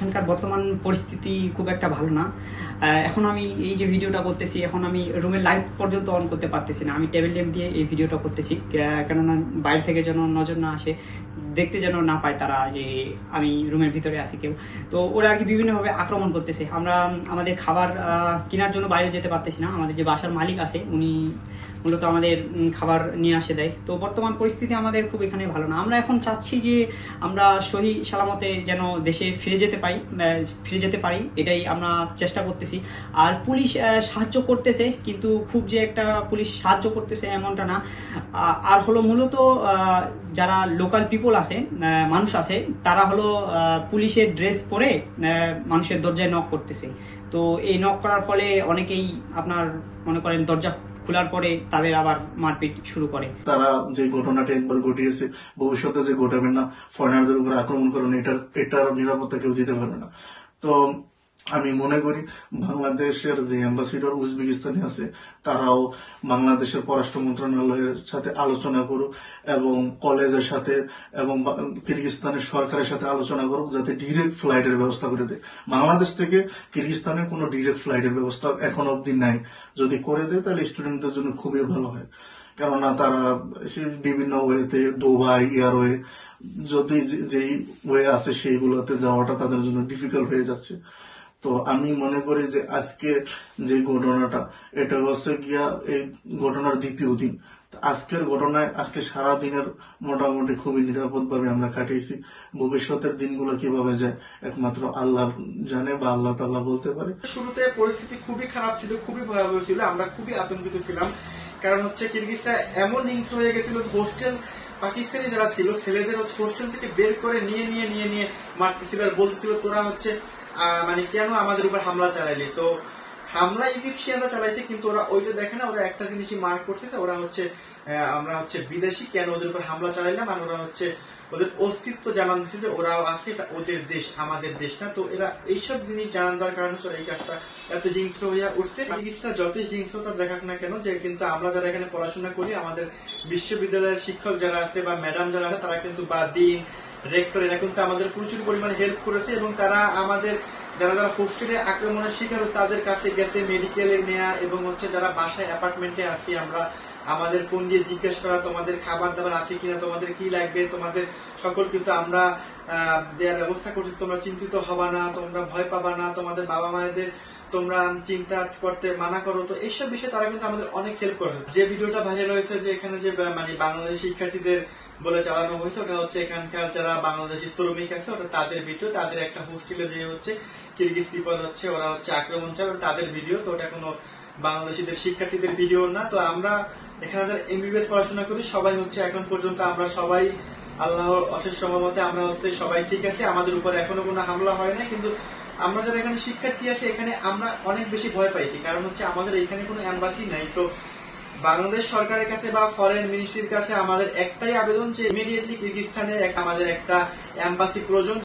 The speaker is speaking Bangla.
এখানকার বর্তমান পরিস্থিতি খুব একটা ভালো না। এখন আমি এই যে ভিডিওটা করতেছি, এখন আমি রুমের লাইট পর্যন্ত অন করতে পারতেছি না। আমি টেবিল ল্যাম্প দিয়ে এই ভিডিওটা করতেছি, কেননা বাইরে থেকে যেন নজর না আসে, দেখতে যেন না পায় তারা যে আমি রুমের ভিতরে আছি কেউ। তো ওরা আর কি বিভিন্নভাবে আক্রমণ করতেছে। আমরা আমাদের খাবার কেনার জন্য বাইরে যেতে পারতেছি না। আমাদের যে বাসার মালিক আছে উনি মূলত আমাদের খাবার নিয়ে আসে দেয়। তো বর্তমান পরিস্থিতি আমাদের খুব এখানে ভালো না। আমরা এখন চাচ্ছি যে আমরা সহি সালামতে যেন দেশে ফিরে যেতে পারি, এটাই আমরা চেষ্টা করতেছি। আর পুলিশ সাহায্য করতেছে, কিন্তু খুব যে একটা পুলিশ সাহায্য করতেছে এমনটা না। আর হলো মূলত যারা লোকাল পিপল আছে, মানুষ আছে, তারা হলো পুলিশের ড্রেস পরে মানুষের দরজায় নক করতেছে। তো এই নক করার ফলে অনেকেই আপনার মনে করেন দরজা খোলার পরে তাদের আবার মারপিট শুরু করে। তারা যে ঘটনাটা একবার ঘটিয়েছে, ভবিষ্যতে যে ঘটাবে না, ফরেনারদের উপর আক্রমণ করেন, এটার নিরাপত্তা কেউ দিতে পারবে না। তো আমি মনে করি বাংলাদেশের যে অ্যাম্বাসিডর উজবেকিস্তানে আছে তারাও বাংলাদেশের পররাষ্ট্র মন্ত্রণালয়ের সাথে আলোচনা করুক এবং কলেজের সাথে এবং কিরগিজস্তানের সরকারের সাথে আলোচনা করুক, যাতে ডিরেক্ট ফ্লাইটের ব্যবস্থা করে দেয়। বাংলাদেশ থেকে কিরগিজস্তানে কোনো ডিরেক্ট ফ্লাইটের ব্যবস্থা এখন অব্দি নাই। যদি করে দেয় তাহলে স্টুডেন্টদের জন্য খুবই ভালো হয়, কেননা তারা বিভিন্ন ওয়েতে, দুবাই এয়ারওয়ে, যদি যেই ওয়ে আছে সেইগুলোতে যাওয়াটা তাদের জন্য ডিফিকাল্ট হয়ে যাচ্ছে। তো আমি মনে করি যে আজকে যে ঘটনাটা, এটা হচ্ছে গিয়া এই ঘটনার দ্বিতীয় দিন। আজকের ঘটনায় আজকে সারা দিনের মোটামুটি খুবই নিরাপদ ভাবে আমরা কাটিয়েছি। ভবিষ্যতের দিনগুলো কিভাবে যায় একমাত্র আল্লাহ জানে বা আল্লাহ তাআলা বলতে পারে। শুরুতে পরিস্থিতি খুবই খারাপ ছিল, খুবই ভয়াবহ ছিল, আমরা খুবই আতঙ্কিত ছিলাম। কারণ কিরগিজরা এমন হিংস্র হয়ে গেছিল, হোস্টেল পাকিস্তানি যারা ছিল ছেলেদের হোস্টেল থেকে বের করে নিয়ে মারতেছিল আর বলতেছিল তোরা মানে কেন আমাদের উপর হামলা চালাইলি। তো হামলা ইজিপশিয়ানরা চালাইছে, কিন্তু ওরা ওইটা দেখে না, ওরা একটা জিনিসই মার্ক করছে, ওরা আমরা বিদেশি, কেন ওদের উপর হামলা চালাইলাম, আর ওরা ওদের অস্তিত্ব জানান দিচ্ছে যে ওরাও আছে, এটা ওদের দেশ, আমাদের দেশ না। তো এরা এইসব জিনিস জানান দেওয়ার কারণে এই কাজটা এত হিংস্র হইয়া উঠছে। জিনিসটা যতই হিংস্রতা দেখাক না কেন, যে কিন্তু আমরা যারা এখানে পড়াশোনা করি, আমাদের বিশ্ববিদ্যালয়ের শিক্ষক যারা আছে বা ম্যাডাম যারা আছে, তারা কিন্তু বা ডিন, রেক্টর, এরা কিন্তু আমাদের প্রচুর পরিমাণে হেল্প করেছে এবং তারা আমাদের যারা হোস্টেলে আক্রমণের শিকার হচ্ছে তাদের কাছে গেছে মেডিকেলের নেয়া, এবং যারা বাসায় অ্যাপার্টমেন্টে আছি আমরা, আমাদের ফোন দিয়ে জিজ্ঞেস করা তোমাদের খাবার দাবার আছে কিনা, তোমাদের কি লাগবে, তোমাদের সকল কিছু আমরা দেওয়ার ব্যবস্থা করছি। তোমরা চিন্তিত হবা না, তোমরা ভয় পাবা না, তোমাদের বাবা মায়েদের তোমরা চিন্তা করতে মানা করো। তো এইসব বিষয়ে তারা কিন্তু আমাদের অনেক হেল্প করে। যে ভিডিওটা ভাইরাল হয়েছে যে এখানে যে মানে বাংলাদেশি শিক্ষার্থীদের বলে চালানো হয়েছে, ওটা এখানকার যারা বাংলাদেশি শ্রমিক আছে, ওটা তাদের ভিডিও। তাদের একটা হোস্টেলে যে কিরগিজ পিপল ওরা আক্রমণ চালায়, তাদের ভিডিও। তো ওটা কোনো বাংলাদেশিদের শিক্ষার্থীদের ভিডিও না। তো আমরা এখানে যারা এমবিবিএস পড়াশোনা করি সবাই এখন পর্যন্ত আমরা সবাই আল্লাহর অশেষ সহমতে আমরা সবাই ঠিক আছে, আমাদের উপর এখনো কোনো হামলা হয় না। কিন্তু আমরা যারা এখানে শিক্ষার্থী আছি, এখানে আমরা অনেক বেশি ভয় পাইছি, কারণ আমাদের এখানে কোনো এম্বাসি নাই। তো বাংলাদেশ সরকারের কাছে বা ফরেন মিনিস্ট্রির কাছে আমাদের একটাই আবেদন যে ইমিডিয়েটলি কিরগিজস্তানে আমাদের একটা এম্বাসি প্রয়োজন।